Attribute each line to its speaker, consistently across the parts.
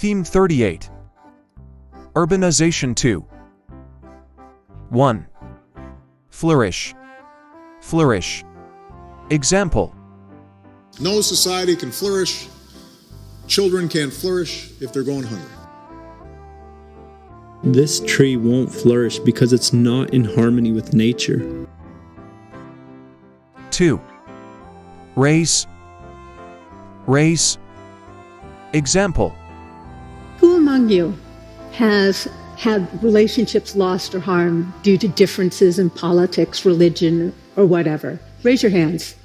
Speaker 1: Theme 38. Urbanization 2. 1. Flourish. Flourish. Example.
Speaker 2: No society can flourish, children can't flourish if they're going hungry.
Speaker 3: This tree won't flourish because it's not in harmony with nature.
Speaker 1: 2. Raise. Raise. Example.
Speaker 4: Who among you has had relationships lost or harmed due to differences in politics, religion, or whatever? Raise your hands.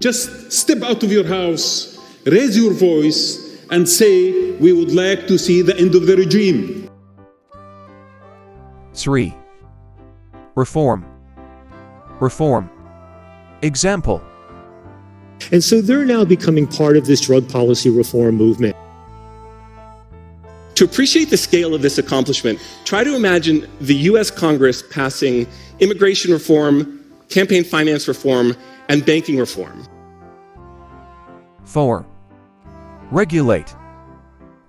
Speaker 5: Just step out of your house, raise your voice, and say, we would like to see the end of the regime.
Speaker 1: 3. Reform. Reform. Example.
Speaker 6: And so they're now becoming part of this drug policy reform movement.
Speaker 7: To appreciate the scale of this accomplishment, try to imagine the US Congress passing immigration reform, campaign finance reform, and banking reform.
Speaker 1: 4. Regulate.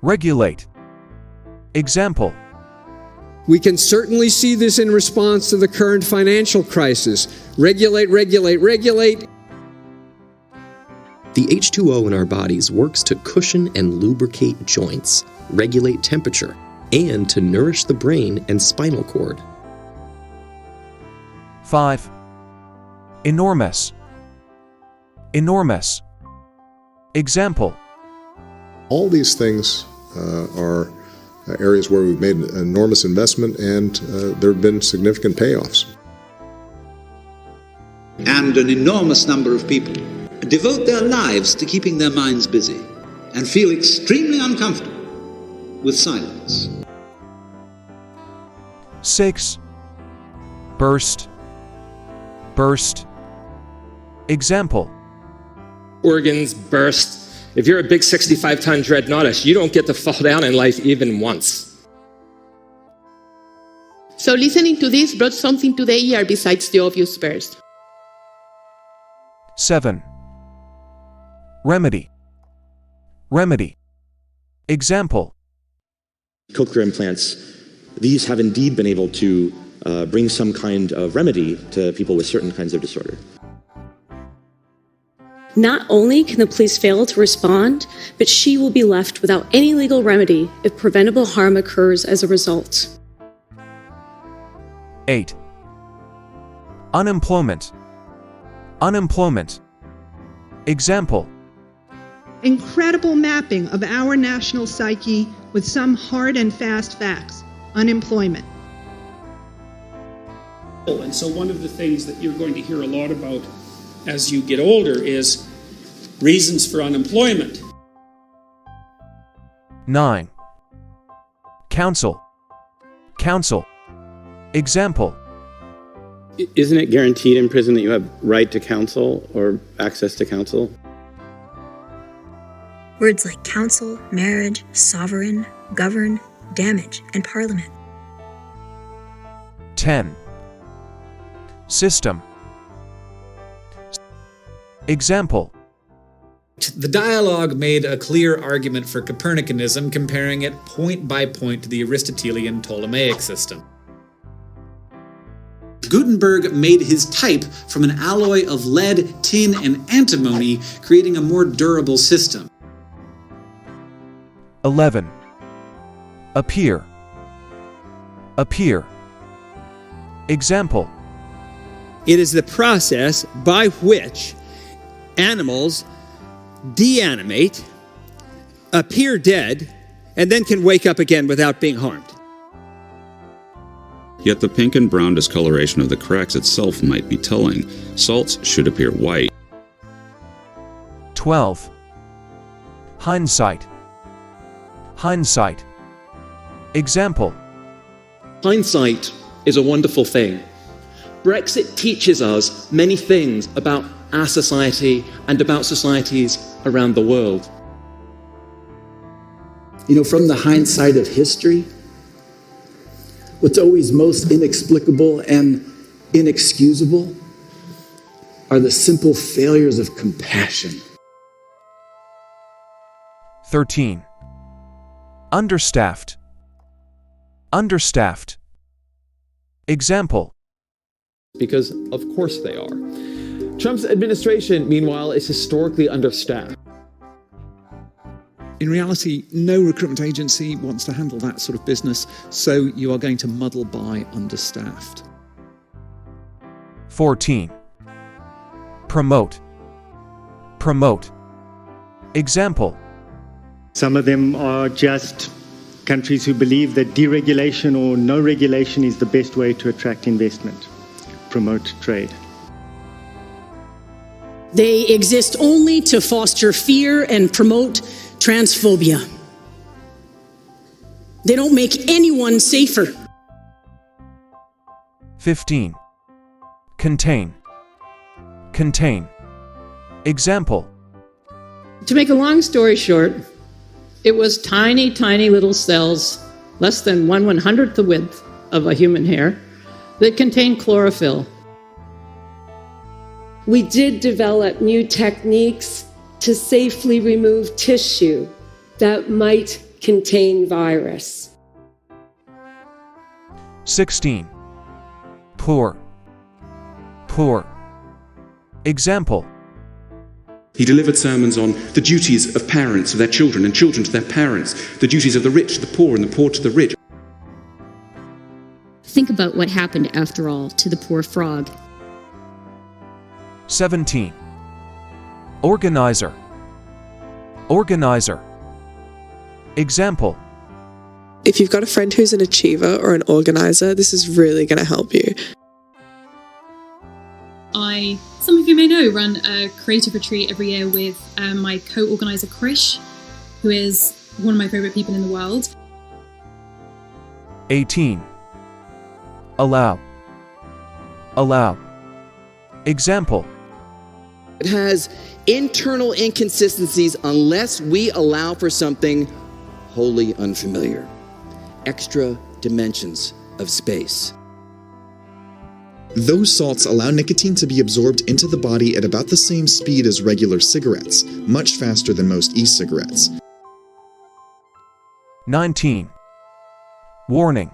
Speaker 1: Regulate. Example.
Speaker 8: We can certainly see this in response to the current financial crisis. Regulate, regulate, regulate.
Speaker 9: The H2O in our bodies works to cushion and lubricate joints, regulate temperature, and to nourish the brain and spinal cord.
Speaker 1: 5. Enormous. Enormous. Example.
Speaker 2: All these things are areas where we've made an enormous investment and there have been significant payoffs.
Speaker 10: And an enormous number of people devote their lives to keeping their minds busy and feel extremely uncomfortable with silence.
Speaker 1: 6. Burst. Burst. Example.
Speaker 11: Organs burst. If you're a big 65-ton dreadnoughtus, you don't get to fall down in life even once.
Speaker 12: So listening to this brought something to the ear besides the obvious burst.
Speaker 1: 7. Remedy. Remedy. Example.
Speaker 13: Cochlear implants, these have indeed been able to bring some kind of remedy to people with certain kinds of disorder.
Speaker 14: Not only can the police fail to respond, but she will be left without any legal remedy if preventable harm occurs as a result.
Speaker 1: 8. Unemployment. Unemployment. Example.
Speaker 15: Incredible mapping of our national psyche with some hard and fast facts. Unemployment.
Speaker 16: And so one of the things that you're going to hear a lot about as you get older is reasons for unemployment.
Speaker 1: 9. Counsel. Counsel. Example.
Speaker 17: Isn't it guaranteed in prison that you have right to counsel or access to counsel?
Speaker 18: Words like counsel, marriage, sovereign, govern, damage, and parliament.
Speaker 1: 10. System. Example.
Speaker 19: The dialogue made a clear argument for Copernicanism, comparing it point by point to the Aristotelian Ptolemaic system.
Speaker 20: Gutenberg made his type from an alloy of lead, tin, and antimony, creating a more durable system.
Speaker 1: 11. Appear. Appear. Example.
Speaker 6: It is the process by which animals deanimate, appear dead, and then can wake up again without being harmed.
Speaker 4: Yet the pink and brown discoloration of the cracks itself might be telling. Salts should appear white.
Speaker 1: 12. Hindsight. Hindsight. Example.
Speaker 7: Hindsight is a wonderful thing. Brexit teaches us many things about our society and about societies around the world.
Speaker 10: You know, from the hindsight of history, what's always most inexplicable and inexcusable are the simple failures of compassion.
Speaker 1: 13. Understaffed. Understaffed. Example.
Speaker 21: Because of course they are. Trump's administration, meanwhile, is historically understaffed.
Speaker 22: In reality, no recruitment agency wants to handle that sort of business, so you are going to muddle by understaffed.
Speaker 1: 14. Promote. Promote. Example.
Speaker 23: Some of them are just countries who believe that deregulation or no regulation is the best way to attract investment, promote trade.
Speaker 24: They exist only to foster fear and promote transphobia. They don't make anyone safer.
Speaker 1: 15. Contain. Contain. Example.
Speaker 25: To make a long story short, it was tiny, tiny little cells, less than 1/100th the width of a human hair, that contained chlorophyll.
Speaker 26: We did develop new techniques to safely remove tissue that might contain virus.
Speaker 1: 16. Poor. Poor. Example.
Speaker 27: He delivered sermons on the duties of parents to their children and children to their parents, the duties of the rich to the poor and the poor to the rich.
Speaker 28: Think about what happened, after all, to the poor frog.
Speaker 1: 17. Organizer. Organizer. Example.
Speaker 29: If you've got a friend who's an achiever or an organizer, this is really going to help you.
Speaker 30: Some of you may know, run a creative retreat every year with my co-organizer Krish, who is one of my favorite people in the world.
Speaker 1: 18. Allow. Allow. Example.
Speaker 31: It has internal inconsistencies unless we allow for something wholly unfamiliar. Extra dimensions of space.
Speaker 32: Those salts allow nicotine to be absorbed into the body at about the same speed as regular cigarettes, much faster than most e-cigarettes.
Speaker 1: 19. Warning.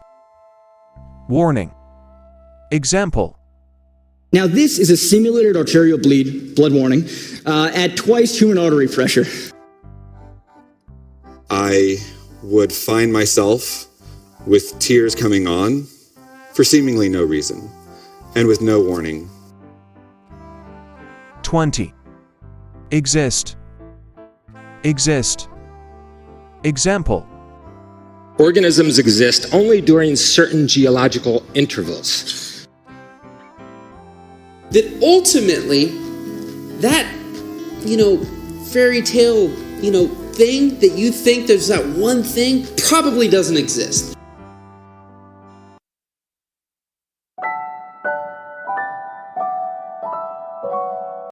Speaker 1: Warning. Example.
Speaker 33: Now this is a simulated arterial blood warning at twice human artery pressure.
Speaker 34: I would find myself with tears coming on for seemingly no reason and with no warning.
Speaker 1: 20. Exist. Exist. Example.
Speaker 11: Organisms exist only during certain geological intervals.
Speaker 31: That ultimately, that, fairy tale, thing that you think there's that one thing probably doesn't exist.